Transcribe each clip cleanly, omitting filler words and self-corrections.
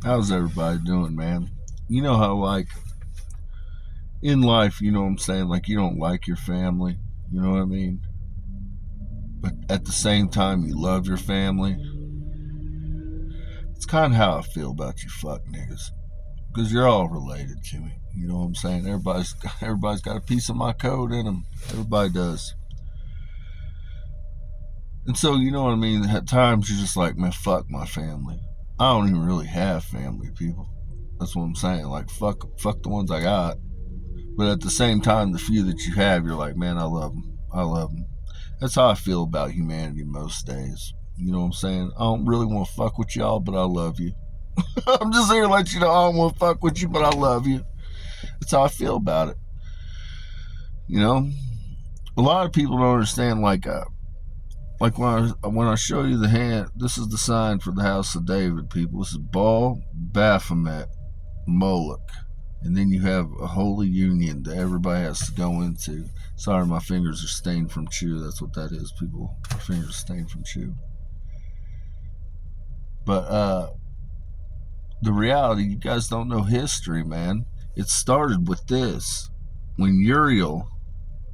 How's everybody doing, man? You know how, like, in life, you know what I'm saying? Like, you don't like your family, you know what I mean? But at the same time, you love your family. It's kind of how I feel about you fuck niggas. Because you're all related to me, you know what I'm saying? Everybody's got a piece of my code in them. Everybody does. And so, you know what I mean? At times, you're just like, man, fuck my family. I don't even really have family, people. That's what I'm saying. Like, fuck the ones I got. But at the same time, the few that you have, you're like, man, I love them. I love them. That's how I feel about humanity most days. You know what I'm saying? I don't really want to fuck with y'all, but I love you. I'm just here to let you know I don't want to fuck with you, but I love you. That's how I feel about it. You know? A lot of people don't understand, like when I show you the hand, this is the sign for the house of David, people. This is Baal, Baphomet, Moloch. And then you have a holy union that everybody has to go into. Sorry, my fingers are stained from chew. That's what that is, people. My fingers are stained from chew. But the reality, you guys don't know history, man. It started with this. When Uriel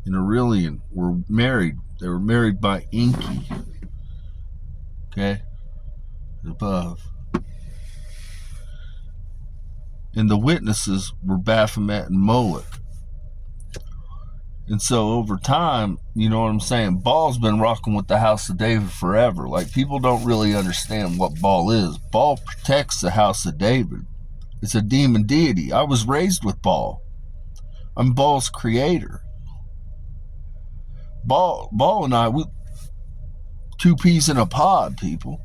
and Aurelian were married, they were married by Enki. Okay? Above. And the witnesses were Baphomet and Moloch. And so over time, you know what I'm saying, Baal's been rocking with the house of David forever. Like, people don't really understand what Baal is. Baal protects the house of David. It's a demon deity. I was raised with Baal. I'm Baal's creator. Baal and I, we two peas in a pod, people.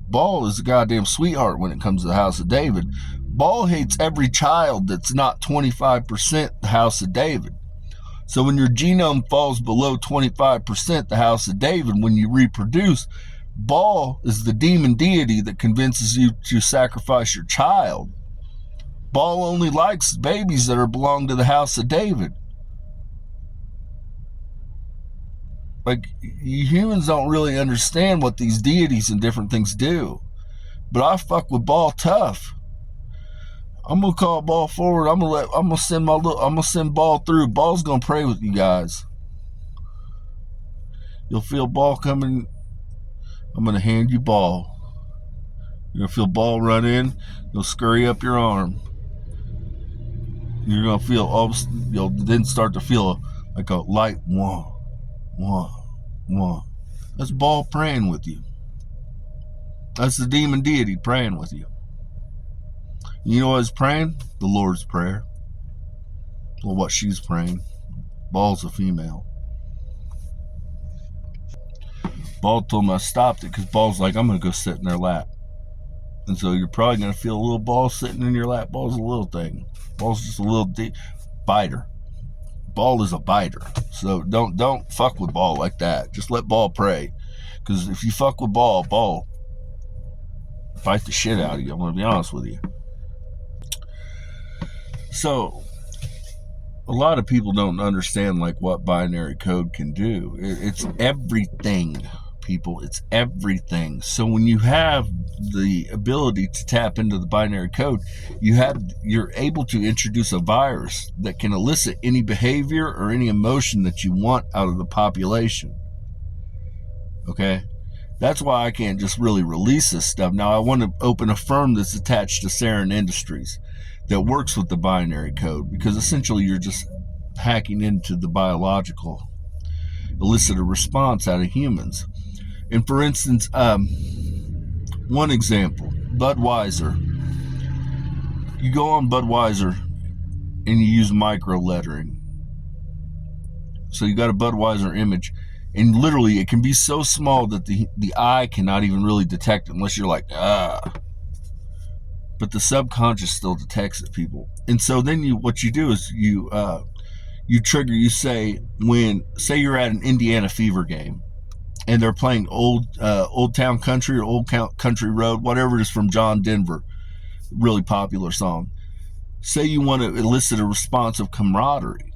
Baal is a goddamn sweetheart when it comes to the house of David. Baal hates every child that's not 25% the house of David. So when your genome falls below 25% the house of David, when you reproduce, Baal is the demon deity that convinces you to sacrifice your child. Baal only likes babies that belong to the house of David. Like, humans don't really understand what these deities and different things do. But I fuck with Baal tough. I'm gonna call Baal forward. I'm gonna send Baal through. Baal's gonna pray with you guys. You'll feel Baal coming. I'm gonna hand you Baal. You're gonna feel Baal run in. You'll scurry up your arm. You're gonna feel you'll then start to feel like a light one. That's Baal praying with you. That's the demon deity praying with you. You know what he's praying? The Lord's Prayer. Well, what she's praying. Baal's a female. Baal told me I stopped it because Baal's like, I'm going to go sit in their lap. And so you're probably going to feel a little Baal sitting in your lap. Baal's a little thing. Baal's just a little biter. Baal is a biter. So don't fuck with Baal like that. Just let Baal pray. Because if you fuck with Baal bite the shit out of you. I'm going to be honest with you. So, a lot of people don't understand, like, what binary code can do. It's everything, people. It's everything. So when you have the ability to tap into the binary code, you're able to introduce a virus that can elicit any behavior or any emotion that you want out of the population. Okay? That's why I can't just really release this stuff. Now, I want to open a firm that's attached to Sarin Industries that works with the binary code, because essentially you're just hacking into the biological, elicit a response out of humans. And for instance, one example, Budweiser. You go on Budweiser and you use micro lettering. So you got a Budweiser image, and literally it can be so small that the eye cannot even really detect it unless you're like, but the subconscious still detects it, people. And so then what you do is you trigger, you say you're at an Indiana Fever game and they're playing Old Town Country or Old Country Road, whatever it is, from John Denver, really popular song. Say you want to elicit a response of camaraderie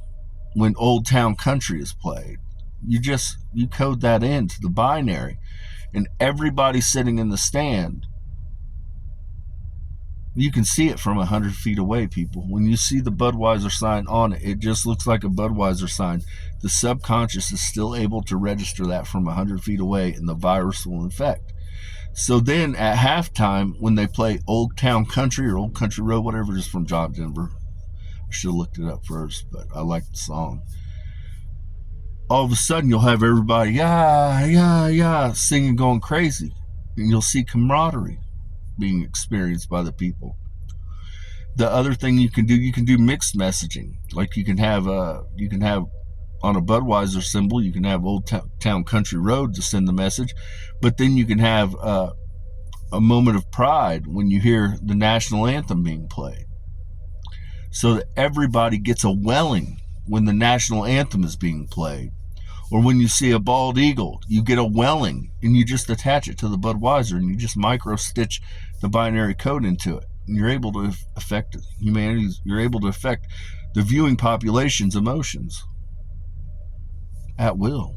when Old Town Country is played. You code that into the binary, and everybody sitting in the stand You can see it from 100 feet away, people. When you see the Budweiser sign on it, it just looks like a Budweiser sign. The subconscious is still able to register that from 100 feet away, and the virus will infect. So then at halftime, when they play Old Town Country or Old Country Road, whatever it is, from John Denver, I should have looked it up first, but I like the song. All of a sudden, you'll have everybody, yeah, yeah, yeah, singing, going crazy. And you'll see camaraderie being experienced by the people. The other thing you can do mixed messaging. Like you can have on a Budweiser symbol, you can have Old Town Country Road to send the message, but then you can have a moment of pride when you hear the national anthem being played, so that everybody gets a welling when the national anthem is being played. Or when you see a bald eagle, you get a welling, and you just attach it to the Budweiser, and you just micro stitch the binary code into it. And you're able to affect humanity's, you're able to affect the viewing population's emotions at will.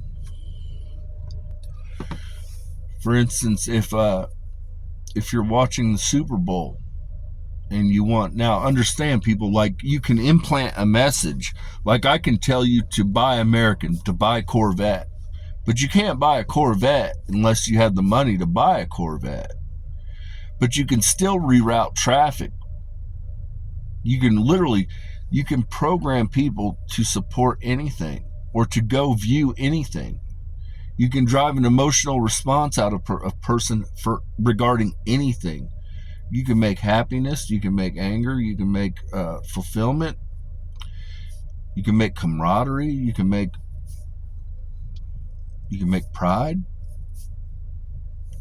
For instance, if you're watching the Super Bowl and you want, now understand, people, like you can implant a message. Like I can tell you to buy American, to buy Corvette, but you can't buy a Corvette unless you have the money to buy a Corvette. But you can still reroute traffic. You can program people to support anything or to go view anything. You can drive an emotional response out of a person regarding anything. You can make happiness, you can make anger, you can make fulfillment, you can make camaraderie, you can make pride.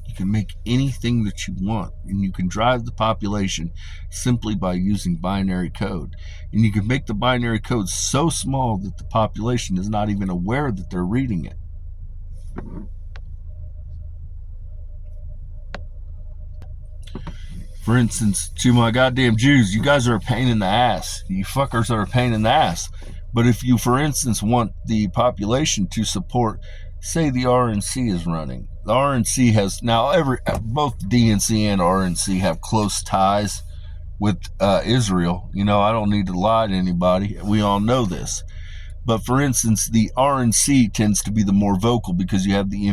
You can make anything that you want, and you can drive the population simply by using binary code. And you can make the binary code so small that the population is not even aware that they're reading it. For instance, to my goddamn Jews, you guys are a pain in the ass. You fuckers are a pain in the ass. But if you, for instance, want the population to support, say the RNC is running. The RNC has now both DNC and RNC have close ties with Israel. You know, I don't need to lie to anybody. We all know this. But for instance, the RNC tends to be the more vocal because you have the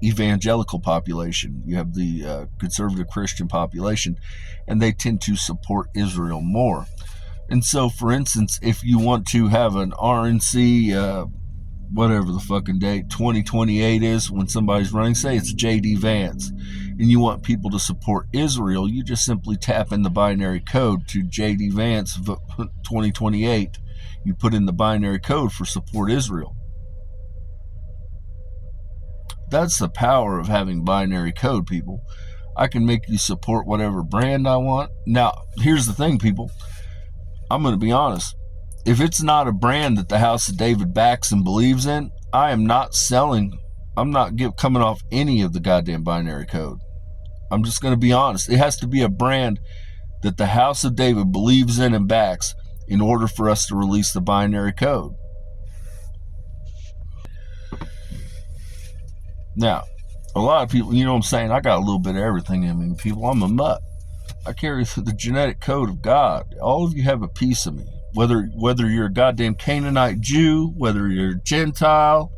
evangelical population, you have the conservative Christian population, and they tend to support Israel more. And so, for instance, if you want to have an RNC, whatever the fucking date, 2028 is when somebody's running, say it's J.D. Vance, and you want people to support Israel, you just simply tap in the binary code to J.D. Vance 2028. You put in the binary code for support Israel. That's the power of having binary code, people. I can make you support whatever brand I want. Now, here's the thing, people. I'm going to be honest. If it's not a brand that the House of David backs and believes in, I am not selling. I'm not coming off any of the goddamn binary code. I'm just going to be honest. It has to be a brand that the House of David believes in and backs in order for us to release the binary code. Now, a lot of people, you know what I'm saying, I got a little bit of everything in me, people. I'm a mutt. I carry the genetic code of God. All of you have a piece of me. Whether you're a goddamn Canaanite Jew, whether you're a Gentile,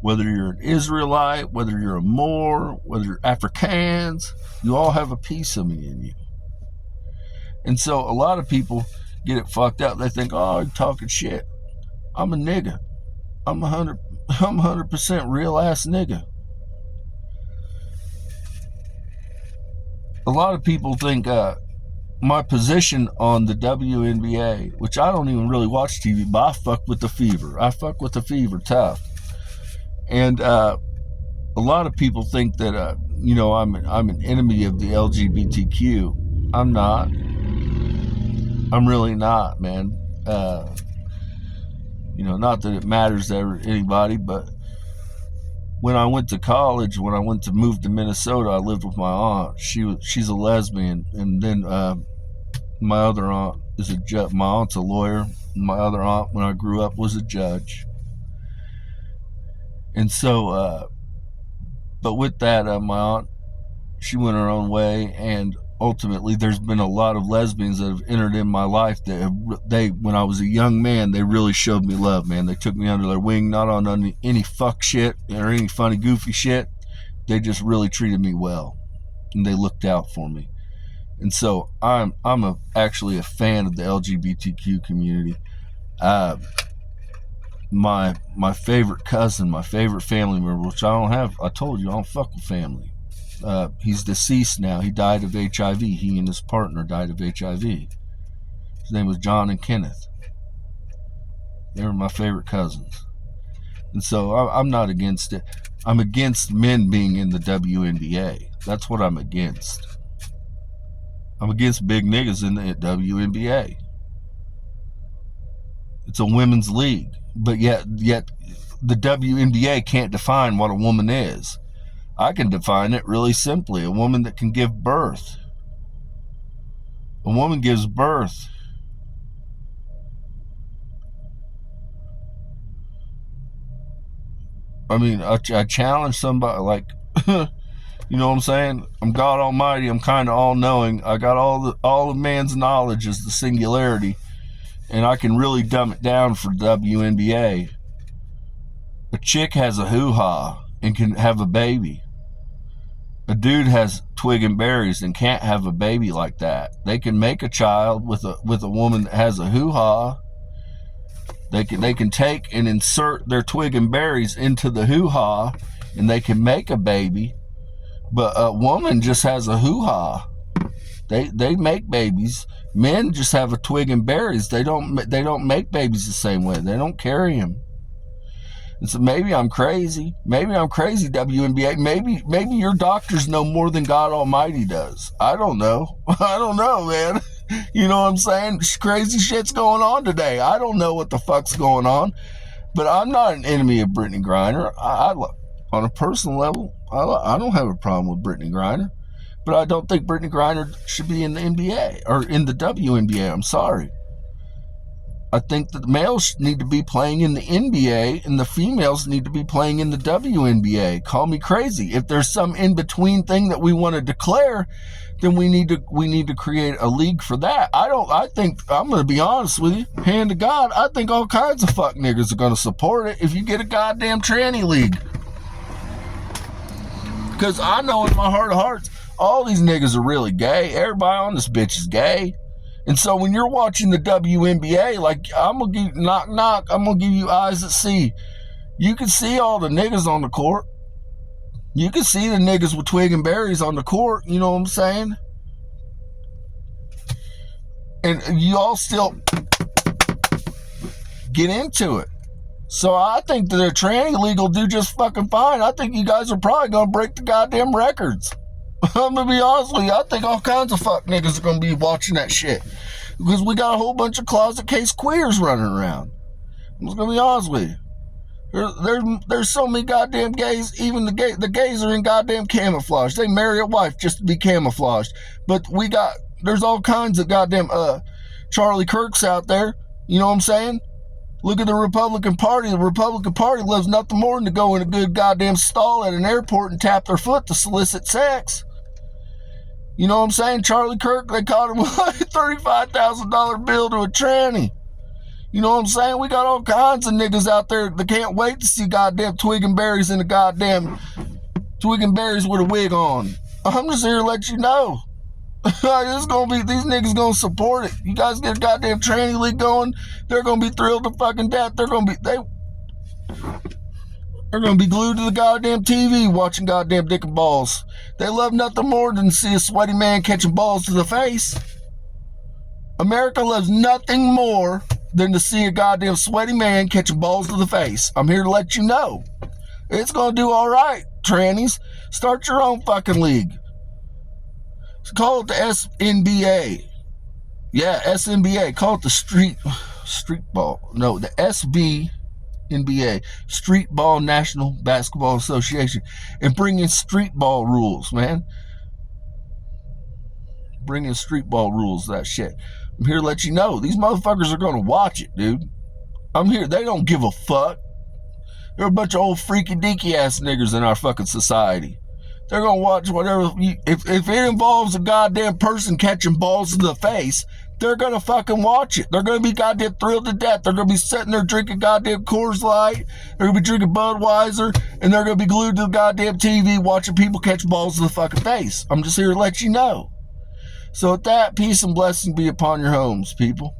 whether you're an Israelite, whether you're a Moor, whether you're Afrikaans, you all have a piece of me in you. And so a lot of people get it fucked up. They think, oh, you're talking shit. I'm a nigga. I'm 100% real ass nigga. A lot of people think my position on the WNBA, which I don't even really watch TV, but I fuck with the fever. I fuck with the fever tough. And a lot of people think that I'm an enemy of the LGBTQ. I'm not. I'm really not, man. Not that it matters to anybody, but when I went to college, when I went to move to Minnesota, I lived with my aunt. She's a lesbian, and then my other aunt is a judge. My aunt's a lawyer. My other aunt, when I grew up, was a judge. And so, but with that, my aunt, she went her own way, and ultimately, there's been a lot of lesbians that have entered in my life that when I was a young man, they really showed me love, man. They took me under their wing, not on any fuck shit or any funny, goofy shit. They just really treated me well, and they looked out for me. And so I'm actually a fan of the LGBTQ community. My favorite cousin, my favorite family member, which I told you I don't fuck with family. He's deceased now. He died of HIV. He and his partner died of HIV. His name was John and Kenneth. They were my favorite cousins. And so I'm not against it. I'm against men being in the WNBA. That's what I'm against. I'm against big niggas in the WNBA. It's a women's league. But yet the WNBA can't define what a woman is. I can define it really simply. A woman that can give birth. A woman gives birth. I mean, I challenge somebody like, you know what I'm saying? I'm God Almighty. I'm kind of all-knowing. I got all of man's knowledge is the singularity, and I can really dumb it down for WNBA. A chick has a hoo-ha and can have a baby. A dude has twig and berries and can't have a baby like that. They can make a child with a woman that has a hoo-ha. They can take and insert their twig and berries into the hoo-ha, and they can make a baby. But a woman just has a hoo-ha. They make babies. Men just have a twig and berries. They don't make babies the same way. They don't carry them. And so maybe I'm crazy. Maybe I'm crazy, WNBA. Maybe your doctors know more than God Almighty does. I don't know. I don't know, man. You know what I'm saying? Crazy shit's going on today. I don't know what the fuck's going on. But I'm not an enemy of Brittany Griner. On a personal level, I don't have a problem with Brittany Griner. But I don't think Brittany Griner should be in the NBA or in the WNBA. I'm sorry. I think that the males need to be playing in the NBA and the females need to be playing in the WNBA. Call me crazy. If there's some in-between thing that we want to declare, then we need to create a league for that. I think, I'm going to be honest with you, hand to God, I think all kinds of fuck niggas are going to support it if you get a goddamn tranny league. Because I know in my heart of hearts, all these niggas are really gay. Everybody on this bitch is gay. And so when you're watching the WNBA, like, I'm going to give you, knock, I'm going to give you eyes that see. You can see all the niggas on the court. You can see the niggas with twig and berries on the court. You know what I'm saying? And you all still get into it. So I think that a tranny league will do just fucking fine. I think you guys are probably going to break the goddamn records. I'm going to be honest with you. I think all kinds of fuck niggas are going to be watching that shit. Because we got a whole bunch of closet case queers running around. I'm just going to be honest with you. There's so many goddamn gays. Even the gays are in goddamn camouflage. They marry a wife just to be camouflaged. But there's all kinds of goddamn Charlie Kirks out there. You know what I'm saying? Look at the Republican Party. The Republican Party loves nothing more than to go in a good goddamn stall at an airport and tap their foot to solicit sex. You know what I'm saying? Charlie Kirk, they caught him with a $35,000 bill to a tranny. You know what I'm saying? We got all kinds of niggas out there that can't wait to see goddamn twig and berries in a goddamn twig and berries with a wig on. I'm just here to let you know. These niggas gonna support it. You guys get a goddamn tranny league going, they're gonna be thrilled to fucking death. They're gonna be glued to the goddamn TV watching goddamn dick and balls. They love nothing more than to see a sweaty man catching balls to the face. America loves nothing more than to see a goddamn sweaty man catching balls to the face. I'm here to let you know. It's gonna do all right, trannies. Start your own fucking league. Call it the SNBA. Yeah, SNBA. Call it the street ball. No, the SBNBA. Street Ball National Basketball Association. And bring in street ball rules, man. Bring in street ball rules, that shit. I'm here to let you know. These motherfuckers are going to watch it, dude. I'm here. They don't give a fuck. They're a bunch of old freaky deaky ass niggers in our fucking society. They're going to watch whatever. If it involves a goddamn person catching balls in the face, they're going to fucking watch it. They're going to be goddamn thrilled to death. They're going to be sitting there drinking goddamn Coors Light. They're going to be drinking Budweiser. And they're going to be glued to the goddamn TV watching people catch balls in the fucking face. I'm just here to let you know. So with that, peace and blessing be upon your homes, people.